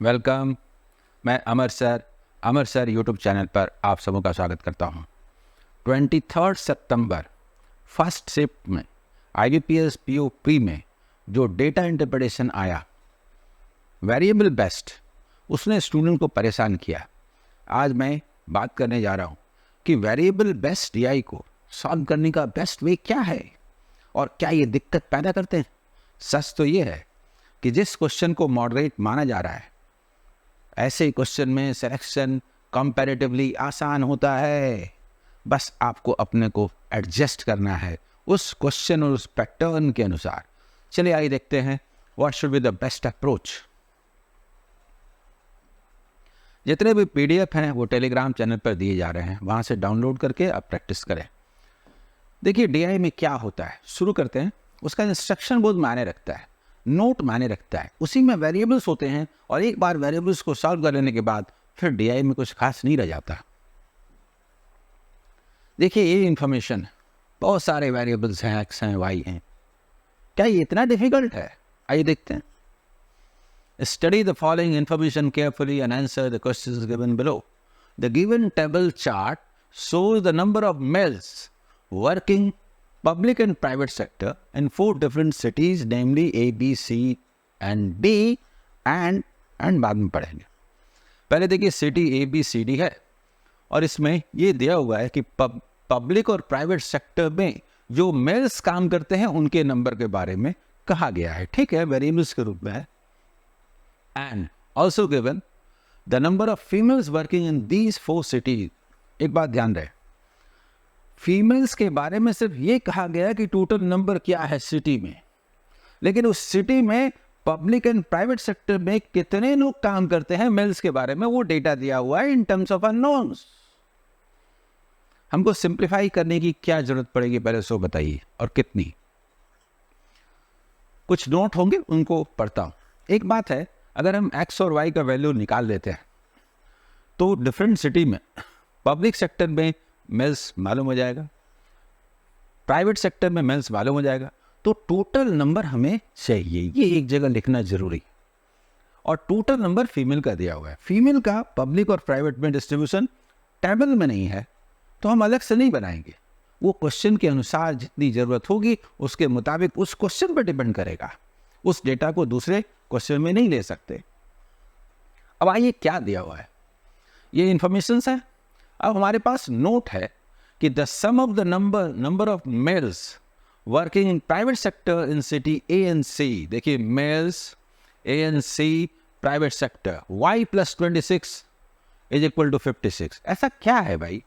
Welcome. मैं अमर sir YouTube channel पर आप सबों का स्वागत करता हूं। 23 सितंबर फर्स्ट शिफ्ट में IBPS PO प्री में जो डेटा इंटरप्रिटेशन आया, वेरिएबल बेस्ट, उसने स्टूडेंट को परेशान किया। आज मैं बात करने जा रहा हूं कि वेरिएबल बेस्ट DI को सॉल्व करने का बेस्ट वे क्या है और क्या ये दिक्कत पैदा करते हैं। सच तो ये है कि जिस क्वेश्चन को मॉडरेट माना जा रहा है, ऐसे क्वेश्चन में सिलेक्शन कंपैरेटिवली आसान होता है। बस आपको अपने को एडजस्ट करना है उस क्वेश्चन और उस पैटर्न के अनुसार। चलिए आइए देखते हैं what should be the best approach. जितने भी PDF हैं वो टेलीग्राम चैनल पर दिए जा रहे हैं, वहां से डाउनलोड करके आप प्रैक्टिस करें। देखिए DI में क्या होता है, शुरू करते हैं। उसका इंस्ट्रक्शन बहुत मायने रखता है, नोट मायने रखता है, उसी में वेरिएबल्स होते हैं और एक बार वेरिएबल्स को सॉल्व कर लेने के बाद फिर DI में कुछ खास नहीं रह जाता। देखिए ये इंफॉर्मेशन, बहुत सारे वेरिएबल्स हैं, X हैं, Y हैं, क्या ये इतना डिफिकल्ट है? आइए देखते हैं। Study the following information carefully and answer the questions given below. The given table chart shows the number of males working public and private sector in 4 different cities, namely A, B, C and D and बाद में पढ़ेंगे। पहले देखिए city ABCD है और इसमें ये दिया हुआ है कि पब्लिक और प्राइवेट सेक्टर में जो मेल्स काम करते हैं उनके नंबर के बारे में कहा गया है। ठीक है, वेरिएबल्स के रूप में है। And also given the number of females working in these 4 cities. एक बात ध्यान रहे, फीमेल्स के बारे में सिर्फ ये कहा गया कि टोटल नंबर क्या है सिटी में, लेकिन उस सिटी में पब्लिक एंड प्राइवेट सेक्टर में कितने लोग काम करते हैं मेल्स के बारे में वो डेटा दिया हुआ है इन टर्म्स ऑफ अननोन्स। हमको सिंप्लीफाई करने की क्या जरूरत पड़ेगी, पहले सो बताइए, और कितनी। कुछ नोट होंगे, उनको पढ़ता हूं। एक बात है, अगर हम X और Y का वैल्यू निकाल लेते हैं तो डिफरेंट सिटी में पब्लिक सेक्टर में मेल्स मालूम हो जाएगा, प्राइवेट सेक्टर में मेल्स मालूम हो जाएगा, तो टोटल नंबर हमें चाहिए, ये एक जगह लिखना जरूरी। और टोटल नंबर फीमेल का दिया हुआ है। फीमेल का पब्लिक और प्राइवेट में डिस्ट्रीब्यूशन टेबल में नहीं है तो हम अलग से नहीं बनाएंगे, वो क्वेश्चन के अनुसार जितनी जरूरत होगी उसके मुताबिक उस क्वेश्चन पर डिपेंड करेगा। उस डेटा को दूसरे क्वेश्चन में नहीं ले सकते। अब आइए क्या दिया हुआ है, ये इंफॉर्मेशन है। अब हमारे पास नोट है कि the sum of the number of males working in private sector in city A and C। देखिए males A and C private sector, Y + 26 is equal to 56। ऐसा क्या है भाई?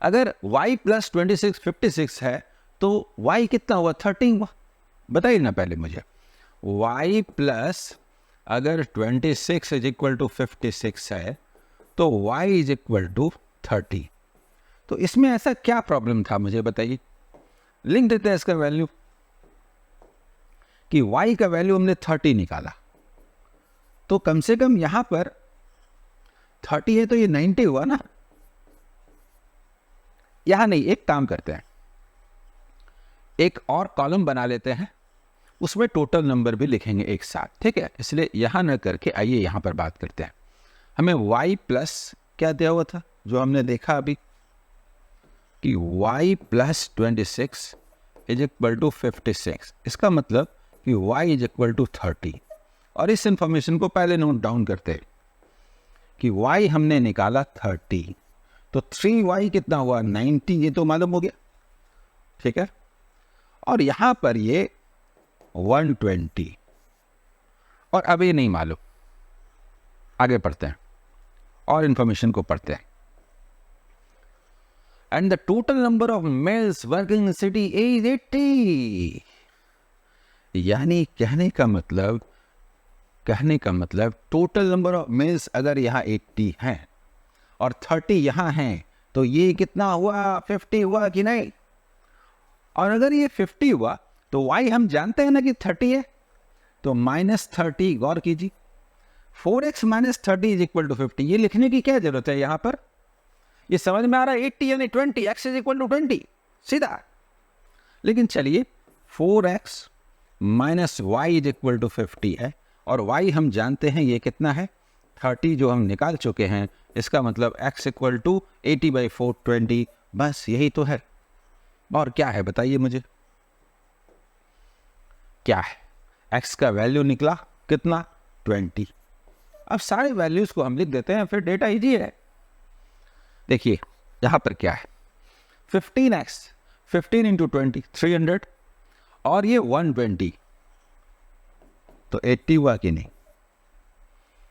अगर Y + 26 56 है तो Y कितना हुआ? 30 हुआ। बताइए ना पहले मुझे। Y प्लस अगर 26 इज इक्वल टू 56 है तो Y इज इक्वल टू 30। तो इसमें ऐसा क्या प्रॉब्लम था मुझे बताइए। लिख देते हैं इसका वैल्यू कि Y का वैल्यू हमने 30 निकाला, तो कम से कम यहां पर 30 है तो ये 90 हुआ ना। यहां नहीं, एक काम करते हैं, एक और कॉलम बना लेते हैं, उसमें टोटल नंबर भी लिखेंगे एक साथ। ठीक है, इसलिए यहां न करके आइए यहां पर बात करते हैं। हमें Y प्लस क्या दिया हुआ था जो हमने देखा अभी कि Y + 26 इज इक्वल टू 56। इसका मतलब कि Y इज इक्वल टू 30। और इस इंफॉर्मेशन को पहले नोट डाउन करते हैं कि Y हमने निकाला 30, तो 3Y कितना हुआ? 90। ये तो मालूम हो गया, ठीक है। और यहां पर ये 120 और अब ये नहीं मालूम। आगे पढ़ते हैं और इंफॉर्मेशन को पढ़ते हैं। And the total number of males working in city A is 80। यानी कहने का मतलब टोटल नंबर ऑफ मेल्स अगर यहाँ 80 हैं और 30 यहाँ हैं तो ये कितना हुआ? 50 हुआ कि नहीं? और अगर ये 50 हुआ तो Y हम जानते हैं ना कि 30 है, तो -30। गौर कीजिए, 4x - 30 इज इक्वल टू 50। ये लिखने की क्या जरूरत है यहाँ पर? ये समझ में आ रहा है? 80 यानी 20, x इज इक्वल टू 20 सीधा। लेकिन चलिए 4x - y is equal to 50 है और y हम जानते हैं ये कितना है 30 जो हम निकाल चुके हैं, इसका मतलब x इक्वल टू 80/420, बस यही तो है। और क्या है बताइए मुझे, क्या है? x का वैल्यू निकला कितना 20। अब सारे वैल्यूज को हम लिख देते हैं, फिर डेटा इजी है। देखिए यहां पर क्या है 15x, 15 इंटू 20 300, और ये 120 तो 80 हुआ कि नहीं,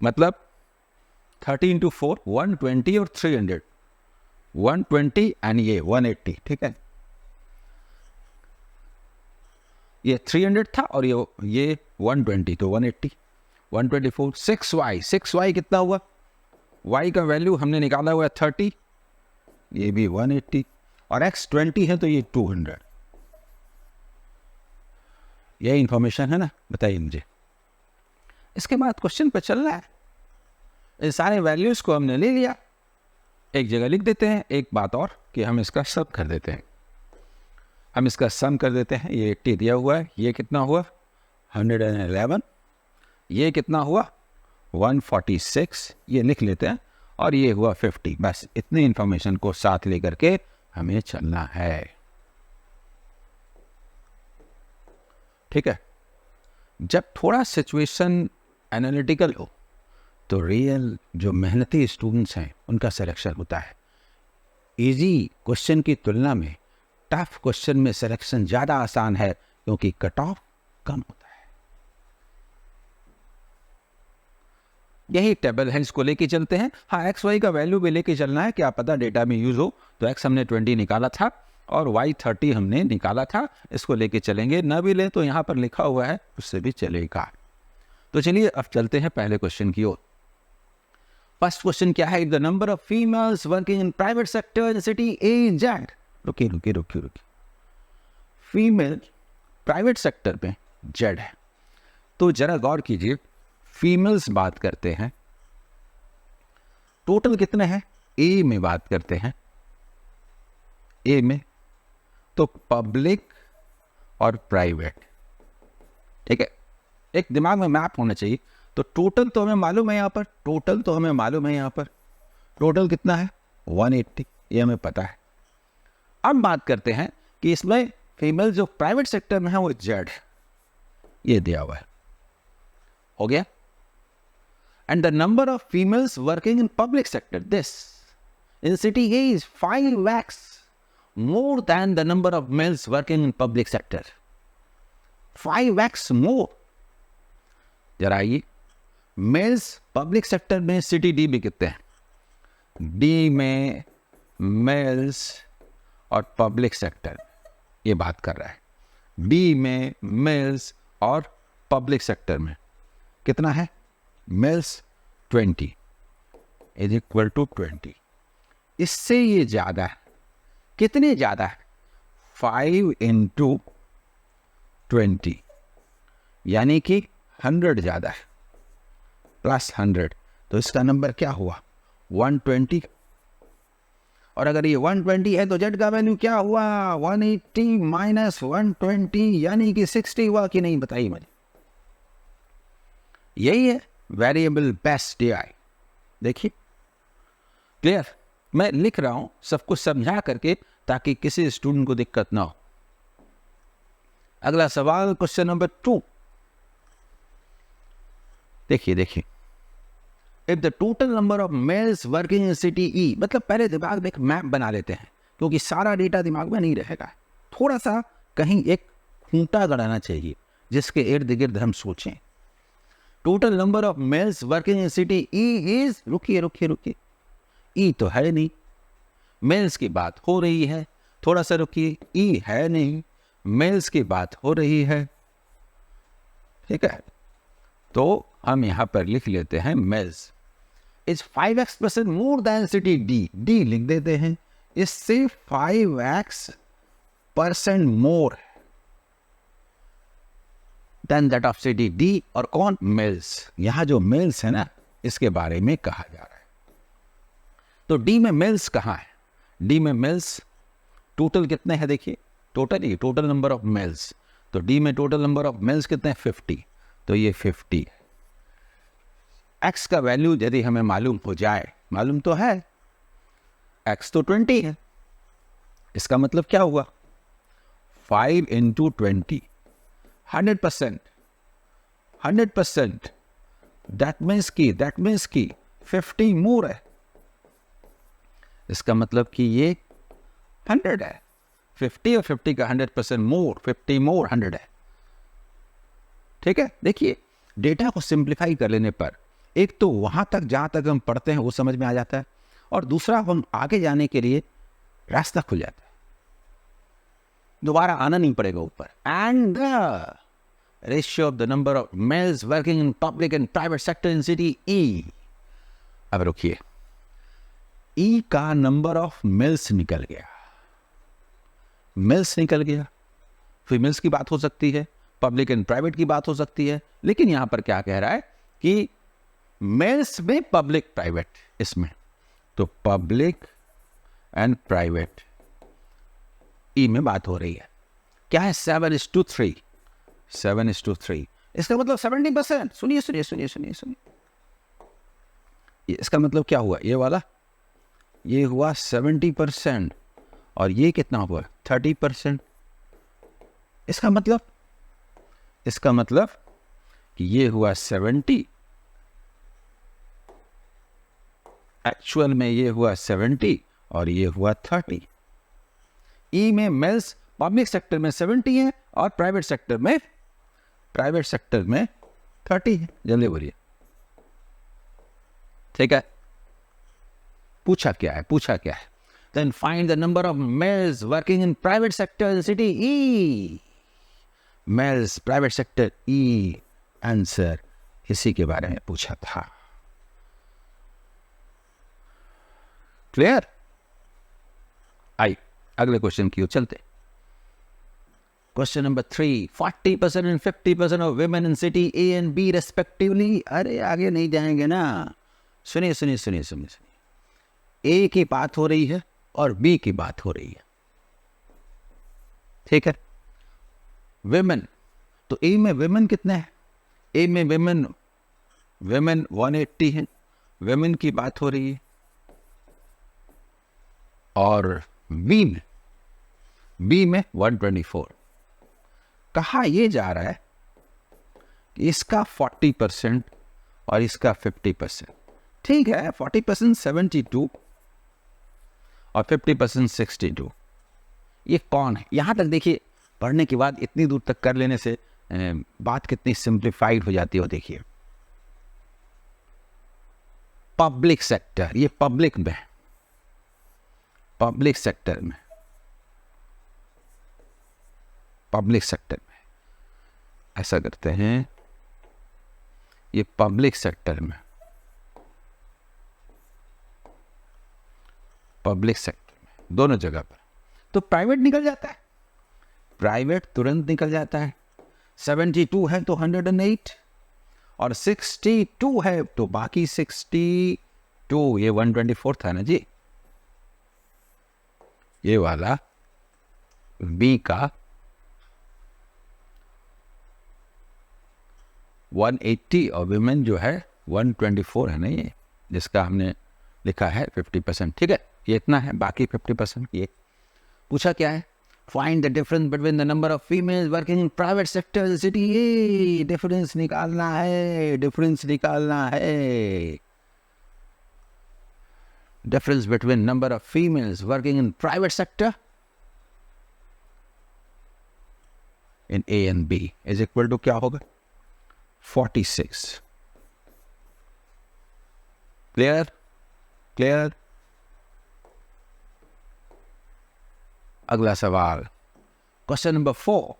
मतलब 30 इंटू 4 120 और 300 120 एंड ये 180, ठीक है। ये 300 था और ये 120 तो 180 124 6y कितना हुआ, y का वैल्यू हमने निकाला हुआ है 30, ये भी 180 और x 20 है तो ये 200। यही इंफॉर्मेशन है ना, बताइए मुझे। इसके बाद क्वेश्चन पे चल रहा है, इन सारे वैल्यूज को हमने ले लिया, एक जगह लिख देते हैं। एक बात और कि हम इसका सम कर देते हैं, हम इसका सम कर देते हैं। ये 80 दिया हुआ है, ये कितना हुआ 111, ये कितना हुआ 146, ये लिख लेते हैं, और ये हुआ 50। बस इतनी इंफॉर्मेशन को साथ लेकर के हमें चलना है, ठीक है। जब थोड़ा सिचुएशन एनालिटिकल हो तो रियल जो मेहनती स्टूडेंट्स हैं उनका सिलेक्शन होता है। इजी क्वेश्चन की तुलना में टफ क्वेश्चन में सिलेक्शन ज़्यादा आसान है, क्योंकि कट ऑफ कम होता है। यही टेबल है, इसको लेके चलते हैं। हाँ, एक्स वाई का वैल्यू भी लेके चलना है, क्या पता डेटा में यूज हो। तो एक्स हमने 20 निकाला था और वाई 30 हमने निकाला था, इसको लेके चलेंगे। ना भी ले तो यहाँ पर लिखा हुआ है, उससे भी चलेगा। तो चलिए अब चलते हैं पहले क्वेश्चन की ओर। फर्स्ट क्वेश्चन क्या है, the number of females working in private sector in city A Z. रुकिए, फीमेल प्राइवेट सेक्टर में जेड है, तो जरा गौर कीजिए, फीमेल्स बात करते हैं, टोटल कितने हैं, ए में बात करते हैं, ए में तो पब्लिक और प्राइवेट, ठीक है। एक दिमाग में मैप होना चाहिए। तो टोटल तो हमें मालूम है, यहाँ पर टोटल कितना है 180, ये हमें पता है। अब बात करते हैं कि इसमें फीमेल जो प्राइवेट सेक्टर में है वो जेड है, ये दिया हुआ है, हो गया। And the number of females working in public sector this in city A is 5x more than the number of males working in public sector. 5x more. जरा आइए, मेल्स पब्लिक सेक्टर में सिटी डी में कितने हैं, D में mails और public sector, ये बात कर रहा है। डी में मेल्स और पब्लिक सेक्टर में कितना है, मेल्स 20 इज इक्वल टू 20। इससे ये ज़्यादा है, कितने ज़्यादा है, 5 इंटू 20, यानी कि 100 ज़्यादा है, प्लस 100, तो इसका नंबर क्या हुआ 120। और अगर ये 120 है तो जेड का वैल्यू क्या हुआ 180 माइनस 120, यानी कि 60 हुआ कि नहीं, बताइए मुझे। यही है वेरिएबल बेस्ट DI। देखिए क्लियर, मैं लिख रहा हूं सब कुछ समझा करके ताकि किसी स्टूडेंट को दिक्कत ना हो। अगला सवाल क्वेश्चन नंबर 2, देखिए if the total number of males working in city E, मतलब पहले दिमाग में एक मैप बना लेते हैं, क्योंकि सारा डेटा दिमाग में नहीं रहेगा, थोड़ा सा कहीं एक खूंटा गड़ाना चाहिए जिसके इर्द गिर्द हम सोचें। Total number of males working in city E is, रुकिए, ई तो है नहीं, मेल्स की बात हो रही है, थोड़ा सा रुकिए, ई है नहीं, मेल्स की बात हो रही है, ठीक है। तो हम यहां पर लिख लेते हैं males is 5x% more than city D लिख देते हैं, इससे 5x% more than that of city D. और कौन, मेल्स। यहां जो मेल्स है ना, इसके बारे में कहा जा रहा है। तो डी में मेल्स कहाँ है, डी में मेल्स टोटल कितने हैं, देखिए टोटल नंबर ऑफ मेल्स। तो डी में टोटल नंबर ऑफ मेल्स कितने हैं 50, तो ये 50 है। एक्स का वैल्यू यदि हमें मालूम हो जाए, मालूम तो है एक्स तो 20 है, इसका मतलब क्या हुआ 5 इंटू 20 100%, 100%, दैट मीन्स की 50 मोर है, इसका मतलब कि ये 100 है, 50 और 50 का 100% मोर, 50 मोर 100 है। ठीक है, देखिए डेटा को सिंप्लीफाई कर लेने पर एक तो वहां तक जहां तक हम पढ़ते हैं वो समझ में आ जाता है, और दूसरा हम आगे जाने के लिए रास्ता खुल जाता है, दोबारा आना नहीं पड़ेगा ऊपर। And the ratio of the number of males working in public and private sector in city E. अब रुकिए, ई का नंबर ऑफ मेल्स निकल गया, मेल्स निकल गया, फीमेल्स की बात हो सकती है, पब्लिक एंड प्राइवेट की बात हो सकती है, लेकिन यहां पर क्या कह रहा है कि मेल्स में पब्लिक प्राइवेट, इसमें तो पब्लिक एंड प्राइवेट ई में बात हो रही है। क्या है 7:3, 7:3, इसका मतलब 70%। सुनिए सुनिए सुनिए सुनिए सुनिए, इसका मतलब क्या हुआ, ये वाला ये हुआ 70% और ये कितना हुआ 30%। इसका मतलब कि ये हुआ 70, एक्चुअल में ये हुआ 70 और ये हुआ 30। ई में मेल्स पब्लिक सेक्टर में 70 है और प्राइवेट सेक्टर में 30 है। जल्दी बोलिए, ठीक है। पूछा क्या है, then find the number of males working in private sector in city E. Males private sector E, answer इसी के बारे में पूछा था। क्लियर? आई अगले क्वेश्चन की ओर चलते। Question number 3, 40% and 50% of women in city A and B respectively। अरे आगे नहीं जाएंगे ना, सुनिए, ए की बात हो रही है और बी की बात हो रही है, ठीक है। विमेन, तो ए में विमेन कितने हैं, ए में विमेन 180 है, विमेन की बात हो रही है, और बी में 124। कहा यह जा रहा है कि इसका 40% और इसका 50%, ठीक है। 40% 72 और 50% 62। ये कौन है? यहां तक देखिए, पढ़ने के बाद इतनी दूर तक कर लेने से बात कितनी सिंप्लीफाइड हो जाती है। देखिए पब्लिक सेक्टर, ये पब्लिक में, पब्लिक सेक्टर में ऐसा करते हैं, ये पब्लिक सेक्टर में दोनों जगह पर तो प्राइवेट निकल जाता है, प्राइवेट तुरंत निकल जाता है। 72 है तो 108 और 62 है तो बाकी 62, ये 124 था ना जी, ये वाला बी का 180 और विमेन जो है 124 है ना, ये जिसका हमने लिखा है 50%, ठीक है। ये इतना है, बाकी 50% ये पूछा क्या है, find the difference between the number of females working in private sector city A. Difference निकालना है, difference between number of females working in private sector in A and B is equal to क्या होगा 46। Clear? अगला सवाल, question number 4,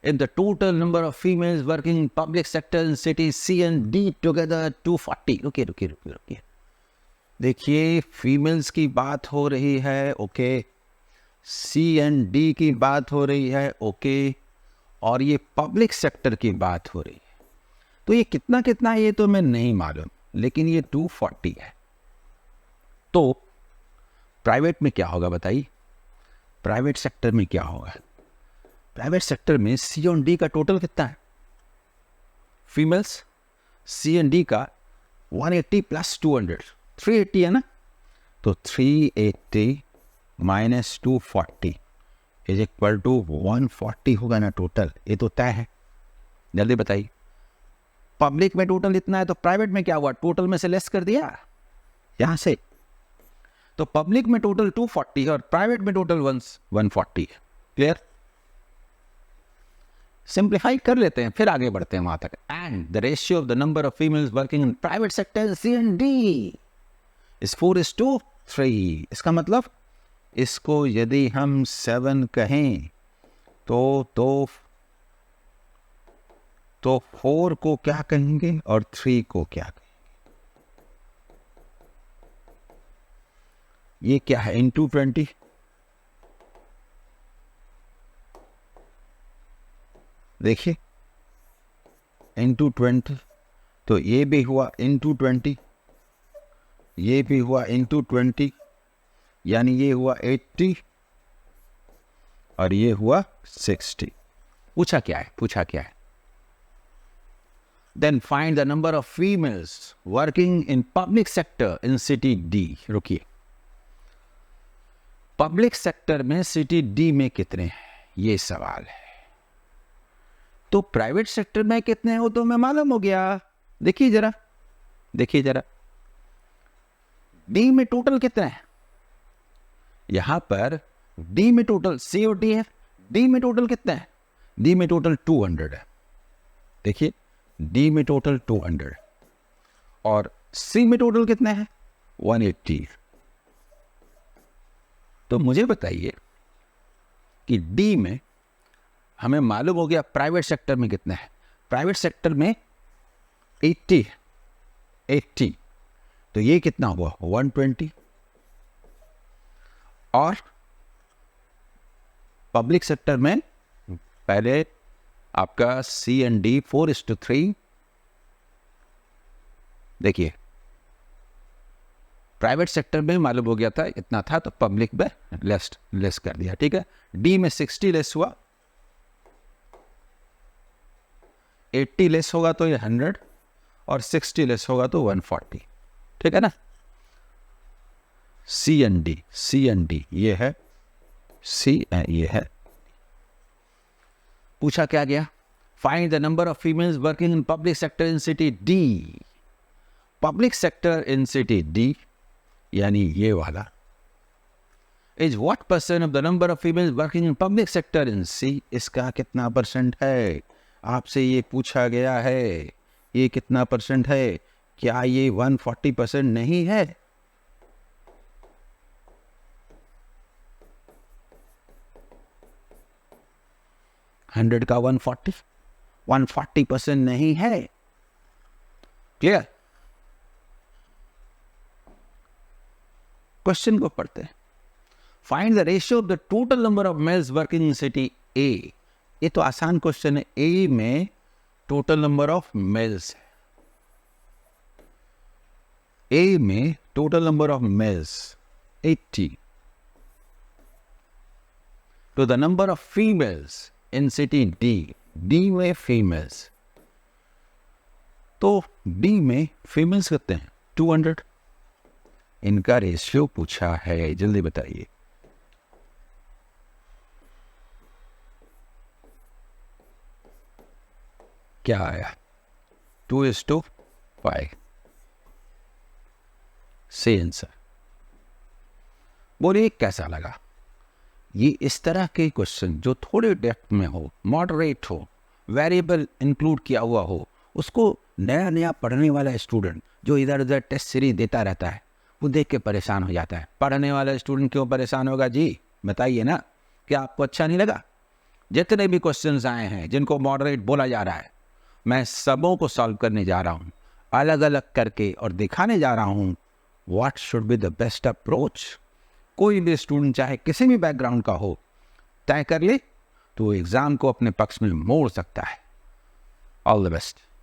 in the total number of females working in public sector in city C and D together 240। रुकिए, देखिए females की बात हो रही है, ओके, सी एंड डी की बात हो रही है, ओके, और ये पब्लिक सेक्टर की बात हो रही है। तो ये कितना ये तो मैं नहीं मालूम, लेकिन ये 240 है। तो प्राइवेट में क्या होगा बताइए, प्राइवेट सेक्टर में क्या होगा? प्राइवेट सेक्टर में सी और डी का टोटल कितना है? फीमेल्स सी एंड डी का 180 प्लस 200 380 है ना, तो 380 माइनस 240 इज इक्वल टू 140 होगा ना टोटल, ये तो तय है। जल्दी बताइए, पब्लिक में टोटल इतना है तो प्राइवेट में क्या हुआ, टोटल में से लेस कर दिया यहां से, तो पब्लिक में टोटल 240 और प्राइवेट में टोटल 140 है। क्लियर? सिंप्लीफाई कर लेते हैं फिर आगे बढ़ते हैं वहां तक। And the ratio of the number of females working in private sector C&D is 4:3। इसका मतलब इसको यदि हम 7 कहें तो 4 को क्या कहेंगे और 3 को क्या कहेंगे? ये क्या है, इंटू 20, देखिए इंटू 20, तो ये भी हुआ इंटू 20, ये भी हुआ इंटू 20, यानी ये हुआ 80 और ये हुआ 60। पूछा क्या है? Then find the number of females working in public sector in city D। रुकिए, पब्लिक सेक्टर में सिटी डी में कितने हैं, ये सवाल है। तो प्राइवेट सेक्टर में कितने हो तो मैं मालूम हो गया। देखिए जरा डी में टोटल कितने हैं, यहां पर डी में टोटल सी और डी है, डी में टोटल कितने हैं, डी में टोटल 200 है। देखिए डी में टोटल 200 और सी में टोटल कितने हैं 180। तो मुझे बताइए कि डी में हमें मालूम हो गया प्राइवेट सेक्टर में कितना है, प्राइवेट सेक्टर में 80, तो ये कितना हुआ 120, और पब्लिक सेक्टर में पहले आपका C&D 4:3। देखिए प्राइवेट सेक्टर में मालूम हो गया था इतना था, तो पब्लिक में लेस कर दिया। ठीक है, डी में 60 लेस हुआ, 80 लेस होगा तो ये 100 और 60 लेस होगा तो 140। ठीक है ना। C&D ये है C, ये है। पूछा क्या गया, find the number of females working in public sector in city D. Public sector in city D यानी ये वाला is what percent of the number of females working in public sector in C. इसका कितना percent है, आपसे ये पूछा गया है, ये कितना परसेंट है, क्या ये 140% नहीं है? हंड्रेड का 140% नहीं है। क्लियर? क्वेश्चन को पढ़ते हैं। Find the ratio of the total number of males working in city A. ये तो आसान क्वेश्चन है। ए में टोटल नंबर ऑफ मेल्स है, ए में total number of mails 80 to the number of females in city D, D में females, तो D में females कितने हैं 200। इनका रेशियो पूछा है, जल्दी बताइए। क्या आया 2:5। सही आंसर। बोलिए कैसा लगा? ये इस तरह के क्वेश्चन जो थोड़े डेप्थ में हो, मॉडरेट हो, वेरिएबल इंक्लूड किया हुआ हो, उसको नया नया पढ़ने वाला स्टूडेंट जो इधर उधर टेस्ट सीरीज देता रहता है वो देख के परेशान हो जाता है। पढ़ने वाला स्टूडेंट क्यों परेशान होगा जी, बताइए ना। क्या आपको अच्छा नहीं लगा? जितने भी क्वेश्चंस आए हैं जिनको मॉडरेट बोला जा रहा है, मैं सबों को सॉल्व करने जा रहा हूँ अलग अलग करके, और दिखाने जा रहा हूँ what should be the best approach. कोई भी स्टूडेंट चाहे किसी भी बैकग्राउंड का हो, तय कर ले तो एग्जाम को अपने पक्ष में मोड़ सकता है। All the best.